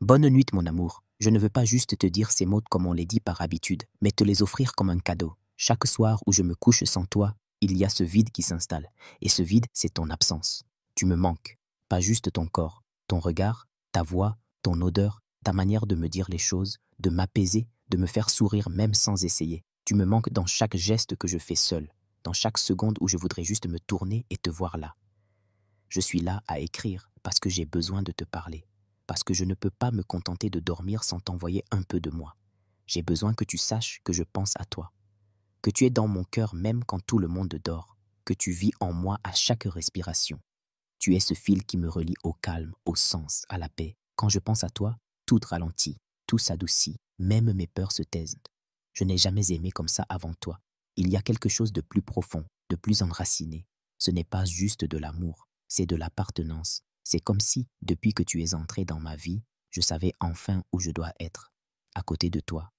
Bonne nuit, mon amour. Je ne veux pas juste te dire ces mots comme on les dit par habitude, mais te les offrir comme un cadeau. Chaque soir où je me couche sans toi, il y a ce vide qui s'installe. Et ce vide, c'est ton absence. Tu me manques. Pas juste ton corps, ton regard, ta voix, ton odeur, ta manière de me dire les choses, de m'apaiser, de me faire sourire même sans essayer. Tu me manques dans chaque geste que je fais seul, dans chaque seconde où je voudrais juste me tourner et te voir là. Je suis là à écrire parce que j'ai besoin de te parler, parce que je ne peux pas me contenter de dormir sans t'envoyer un peu de moi. J'ai besoin que tu saches que je pense à toi, que tu es dans mon cœur même quand tout le monde dort, que tu vis en moi à chaque respiration. Tu es ce fil qui me relie au calme, au sens, à la paix. Quand je pense à toi, tout ralentit, tout s'adoucit, même mes peurs se taisent. Je n'ai jamais aimé comme ça avant toi. Il y a quelque chose de plus profond, de plus enraciné. Ce n'est pas juste de l'amour, c'est de l'appartenance. C'est comme si, depuis que tu es entré dans ma vie, je savais enfin où je dois être. À côté de toi,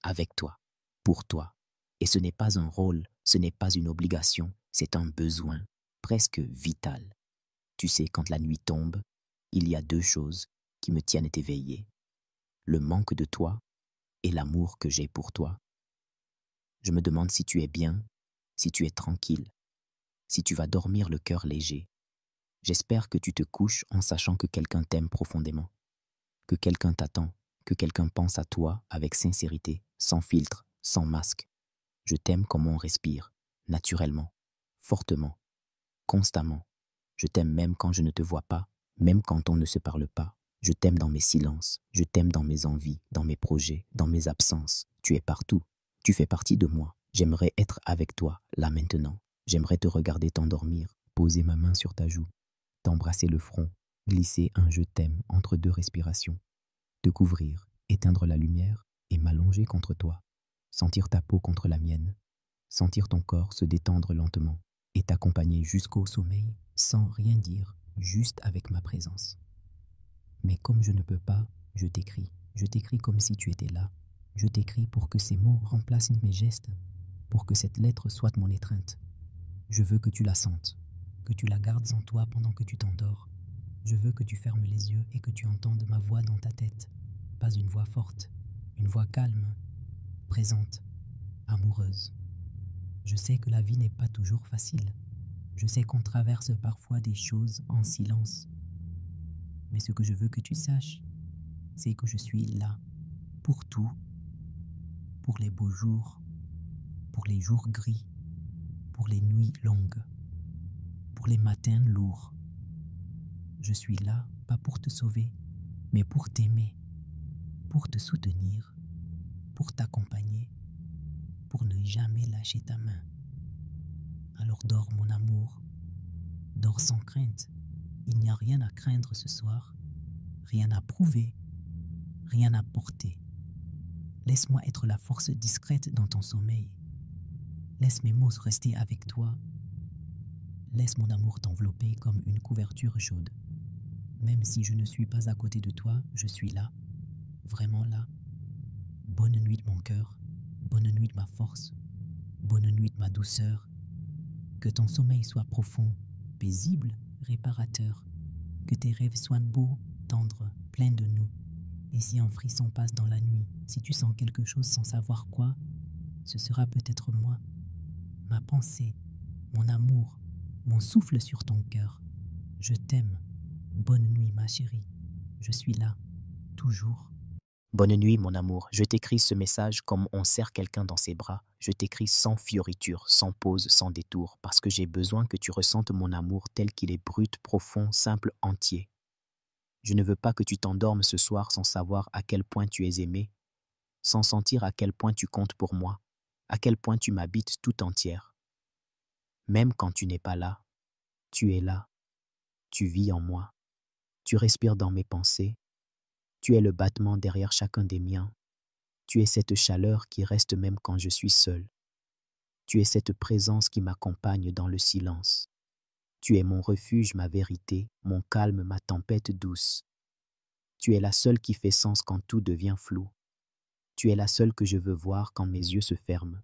avec toi, pour toi. Et ce n'est pas un rôle, ce n'est pas une obligation, c'est un besoin, presque vital. Tu sais, quand la nuit tombe, il y a deux choses qui me tiennent éveillé. Le manque de toi et l'amour que j'ai pour toi. Je me demande si tu es bien, si tu es tranquille, si tu vas dormir le cœur léger. J'espère que tu te couches en sachant que quelqu'un t'aime profondément, que quelqu'un t'attend, que quelqu'un pense à toi avec sincérité, sans filtre, sans masque. Je t'aime comme on respire, naturellement, fortement, constamment. Je t'aime même quand je ne te vois pas, même quand on ne se parle pas. Je t'aime dans mes silences, je t'aime dans mes envies, dans mes projets, dans mes absences. Tu es partout, tu fais partie de moi. J'aimerais être avec toi, là maintenant. J'aimerais te regarder t'endormir, poser ma main sur ta joue, t'embrasser le front, glisser un je t'aime entre deux respirations, te couvrir, éteindre la lumière et m'allonger contre toi, sentir ta peau contre la mienne, sentir ton corps se détendre lentement et t'accompagner jusqu'au sommeil sans rien dire, juste avec ma présence. Mais comme je ne peux pas, je t'écris comme si tu étais là. Je t'écris pour que ces mots remplacent mes gestes, pour que cette lettre soit mon étreinte. Je veux que tu la sentes, que tu la gardes en toi pendant que tu t'endors. Je veux que tu fermes les yeux et que tu entendes ma voix dans ta tête. Pas une voix forte, une voix calme, présente, amoureuse. Je sais que la vie n'est pas toujours facile. Je sais qu'on traverse parfois des choses en silence. Mais ce que je veux que tu saches, c'est que je suis là pour tout, pour les beaux jours, pour les jours gris, pour les nuits longues, pour les matins lourds. Je suis là, pas pour te sauver, mais pour t'aimer, pour te soutenir, pour t'accompagner, pour ne jamais lâcher ta main. Alors dors mon amour, dors sans crainte. Il n'y a rien à craindre ce soir, rien à prouver, rien à porter. Laisse-moi être la force discrète dans ton sommeil. Laisse mes mots rester avec toi. Laisse mon amour t'envelopper comme une couverture chaude. Même si je ne suis pas à côté de toi, je suis là, vraiment là. Bonne nuit de mon cœur, bonne nuit de ma force, bonne nuit de ma douceur. Que ton sommeil soit profond, paisible, réparateur. Que tes rêves soient beaux, tendres, pleins de nous. Et si un frisson passe dans la nuit, si tu sens quelque chose sans savoir quoi, ce sera peut-être moi. Ma pensée, mon amour, mon souffle sur ton cœur. Je t'aime. Bonne nuit, ma chérie. Je suis là, toujours. Bonne nuit, mon amour. Je t'écris ce message comme on serre quelqu'un dans ses bras. Je t'écris sans fioriture, sans pause, sans détour, parce que j'ai besoin que tu ressentes mon amour tel qu'il est brut, profond, simple, entier. Je ne veux pas que tu t'endormes ce soir sans savoir à quel point tu es aimé, sans sentir à quel point tu comptes pour moi, à quel point tu m'habites tout entière. Même quand tu n'es pas là, tu es là, tu vis en moi, tu respires dans mes pensées, tu es le battement derrière chacun des miens, tu es cette chaleur qui reste même quand je suis seul, tu es cette présence qui m'accompagne dans le silence, tu es mon refuge, ma vérité, mon calme, ma tempête douce, tu es la seule qui fait sens quand tout devient flou, tu es la seule que je veux voir quand mes yeux se ferment.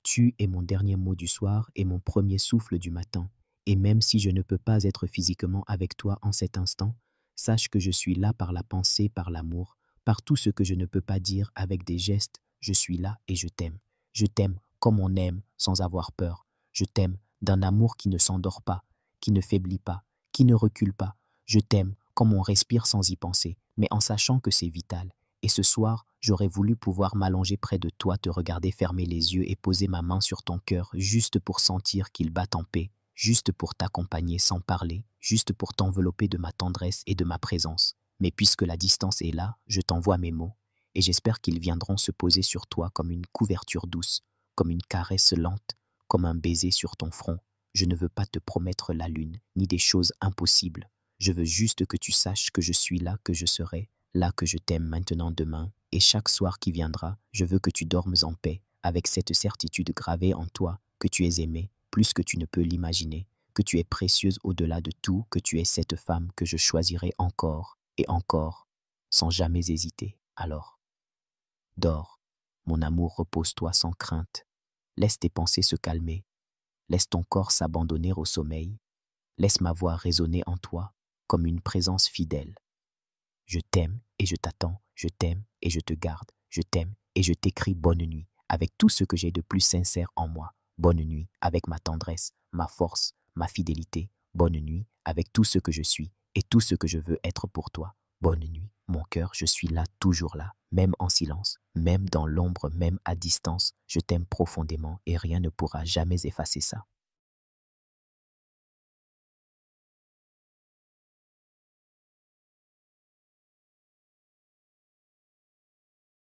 Tu es mon dernier mot du soir et mon premier souffle du matin. Et même si je ne peux pas être physiquement avec toi en cet instant, Sache que je suis là par la pensée, par l'amour, par tout ce que je ne peux pas dire avec des gestes. Je suis là et je t'aime. Je t'aime comme on aime sans avoir peur. Je t'aime d'un amour qui ne s'endort pas, qui ne faiblit pas, qui ne recule pas. Je t'aime comme on respire sans y penser, mais en sachant que c'est vital. Et ce soir, j'aurais voulu pouvoir m'allonger près de toi, te regarder fermer les yeux et poser ma main sur ton cœur juste pour sentir qu'il bat en paix, juste pour t'accompagner sans parler, juste pour t'envelopper de ma tendresse et de ma présence. Mais puisque la distance est là, je t'envoie mes mots, et j'espère qu'ils viendront se poser sur toi comme une couverture douce, comme une caresse lente, comme un baiser sur ton front. Je ne veux pas te promettre la lune, ni des choses impossibles. Je veux juste que tu saches que je suis là, que je serai, là que je t'aime maintenant, demain, et chaque soir qui viendra, je veux que tu dormes en paix, avec cette certitude gravée en toi, que tu es aimée, plus que tu ne peux l'imaginer, que tu es précieuse au-delà de tout, que tu es cette femme que je choisirai encore et encore, sans jamais hésiter. Alors, dors, mon amour, repose-toi sans crainte, laisse tes pensées se calmer, laisse ton corps s'abandonner au sommeil, laisse ma voix résonner en toi comme une présence fidèle. Je t'aime et je t'attends, je t'aime et je te garde, je t'aime et je t'écris bonne nuit avec tout ce que j'ai de plus sincère en moi. Bonne nuit avec ma tendresse, ma force, ma fidélité. Bonne nuit avec tout ce que je suis et tout ce que je veux être pour toi. Bonne nuit, mon cœur, je suis là, toujours là, même en silence, même dans l'ombre, même à distance. Je t'aime profondément et rien ne pourra jamais effacer ça.